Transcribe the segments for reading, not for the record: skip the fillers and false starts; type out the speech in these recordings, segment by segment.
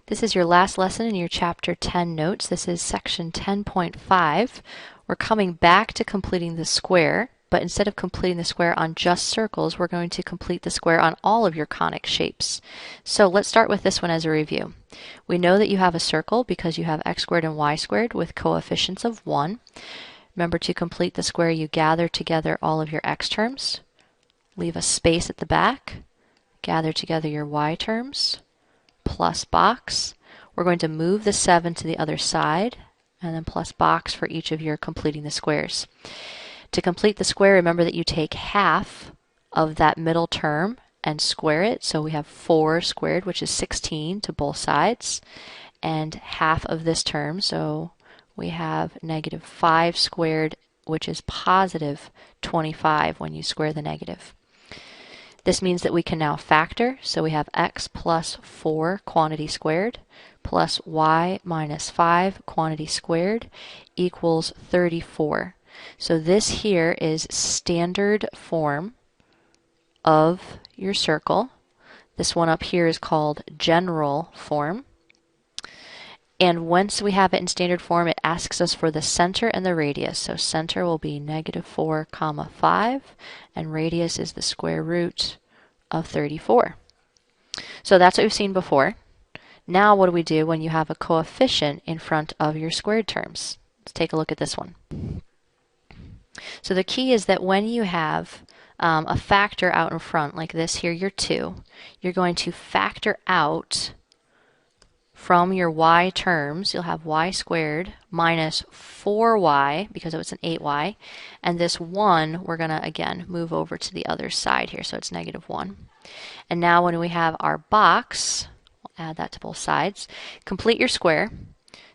This is your last lesson in your Chapter 10 notes. This is section 10.5. We're coming back to completing the square, but instead of completing the square on just circles, we're going to complete the square on all of your conic shapes. So let's start with this one as a review. We know that you have a circle because you have x squared and y squared with coefficients of 1. Remember, to complete the square, you gather together all of your x terms, leave a space at the back, gather together your y terms, plus box. We're going to move the 7 to the other side, and then plus box for each of your completing the squares. To complete the square, remember that you take half of that middle term and square it. So we have 4 squared, which is 16 to both sides, and half of this term, so we have negative 5 squared, which is positive 25 when you square the negative. This means that we can now factor, so we have x plus 4 quantity squared plus y minus 5 quantity squared equals 34. So this here is standard form of your circle. This one up here is called general form. And once we have it in standard form, it asks us for the center and the radius. So center will be negative 4 comma 5, and radius is the square root of 34. So that's what we've seen before. Now what do we do when you have a coefficient in front of your squared terms? Let's take a look at this one. So the key is that when you have a factor out in front, like this here, your 2, you're going to factor out from your y terms. You'll have y squared minus 4y, because it's an 8y, and this 1 we're going to again move over to the other side here, so it's negative 1. And now when we have our box, we'll add that to both sides, complete your square.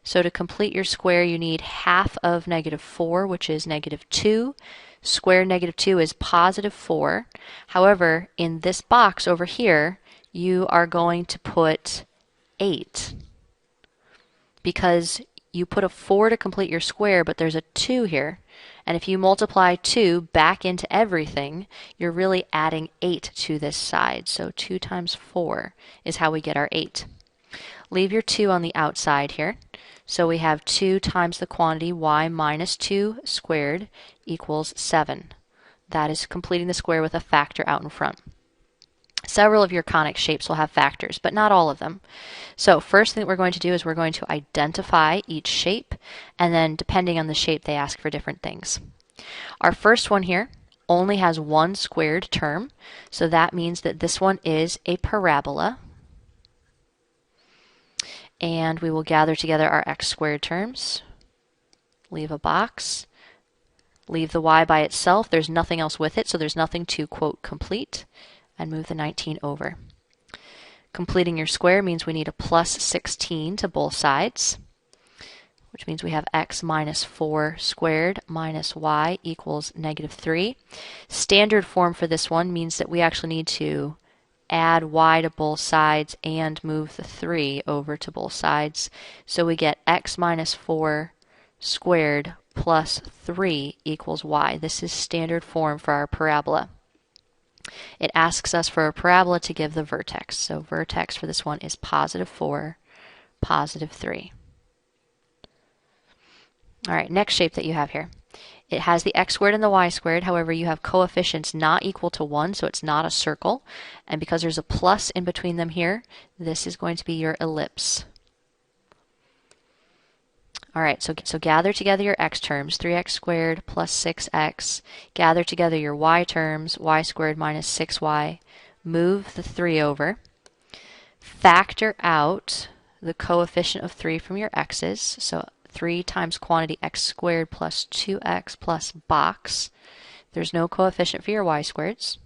So to complete your square, you need half of negative 4, which is negative 2. Square negative 2 is positive 4. However, in this box over here, you are going to put 8, because you put a 4 to complete your square, but there's a 2 here. And if you multiply 2 back into everything, you're really adding 8 to this side. So 2 times 4 is how we get our 8. Leave your 2 on the outside here. So we have 2 times the quantity y minus 2 squared equals 7. That is completing the square with a factor out in front. Several of your conic shapes will have factors, but not all of them. So first thing we're going to do is we're going to identify each shape, and then depending on the shape they ask for different things. Our first one here only has one squared term, so that means that this one is a parabola. And we will gather together our x squared terms, leave a box, leave the y by itself. There's nothing else with it, so there's nothing to, quote, complete, and move the 19 over. Completing your square means we need a plus 16 to both sides, which means we have x minus 4 squared minus y equals negative 3. Standard form for this one means that we actually need to add y to both sides and move the 3 over to both sides. So we get x minus 4 squared plus 3 equals y. This is standard form for our parabola. It asks us for a parabola to give the vertex. So vertex for this one is positive 4, positive 3. All right, next shape that you have here. It has the x squared and the y squared. However, you have coefficients not equal to 1, so it's not a circle. And because there's a plus in between them here, this is going to be your ellipse. All right, so gather together your x terms, 3x squared plus 6x. Gather together your y terms, y squared minus 6y. Move the 3 over. Factor out the coefficient of 3 from your x's. So 3 times quantity x squared plus 2x plus box. There's no coefficient for your y squareds.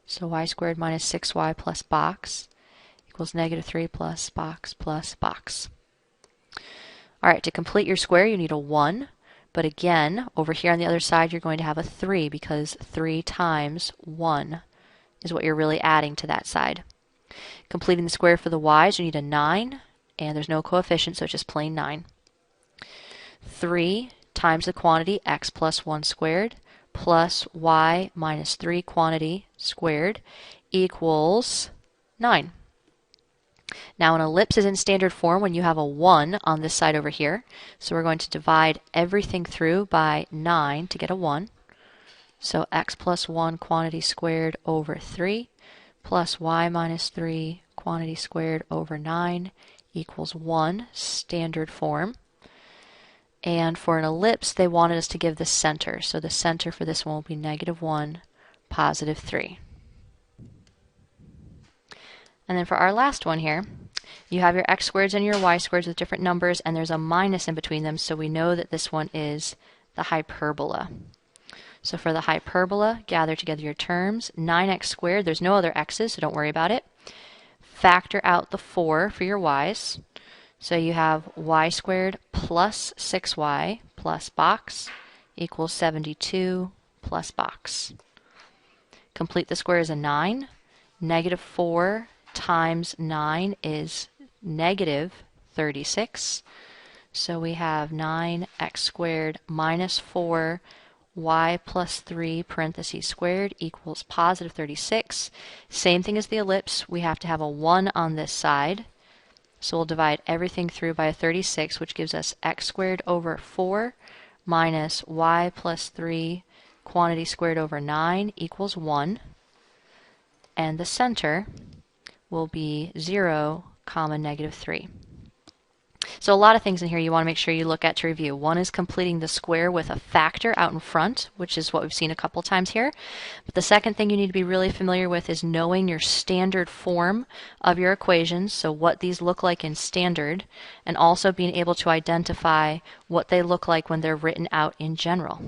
So y squared minus 6y plus box equals negative 3 plus box plus box. All right, to complete your square, you need a 1. But again, over here on the other side, you're going to have a 3 because 3 times 1 is what you're really adding to that side. Completing the square for the y's, you need a 9. And there's no coefficient, so it's just plain 9. 3 times the quantity x plus 1 squared plus y minus 3 quantity squared equals 9. Now an ellipse is in standard form when you have a 1 on this side over here. So we're going to divide everything through by 9 to get a 1. So x plus 1 quantity squared over 3 plus y minus 3 quantity squared over 9 equals 1, standard form. And for an ellipse, they wanted us to give the center. So the center for this one will be -1, +3. And then for our last one here, you have your x squareds and your y squareds with different numbers, and there's a minus in between them, so we know that this one is the hyperbola. So for the hyperbola, gather together your terms. 9x squared, there's no other x's, so don't worry about it. Factor out the 4 for your y's. So you have y squared plus 6y plus box equals 72 plus box. Complete the square is a 9. -4 times 9 is -36. So we have 9x squared minus 4 y plus 3 parentheses squared equals +36. Same thing as the ellipse. We have to have a 1 on this side. So we'll divide everything through by a 36, which gives us x squared over 4 minus y plus 3 quantity squared over 9 equals 1. And the center will be 0, -3. So a lot of things in here you want to make sure you look at to review. One is completing the square with a factor out in front, which is what we've seen a couple times here. But the second thing you need to be really familiar with is knowing your standard form of your equations, so what these look like in standard, and also being able to identify what they look like when they're written out in general.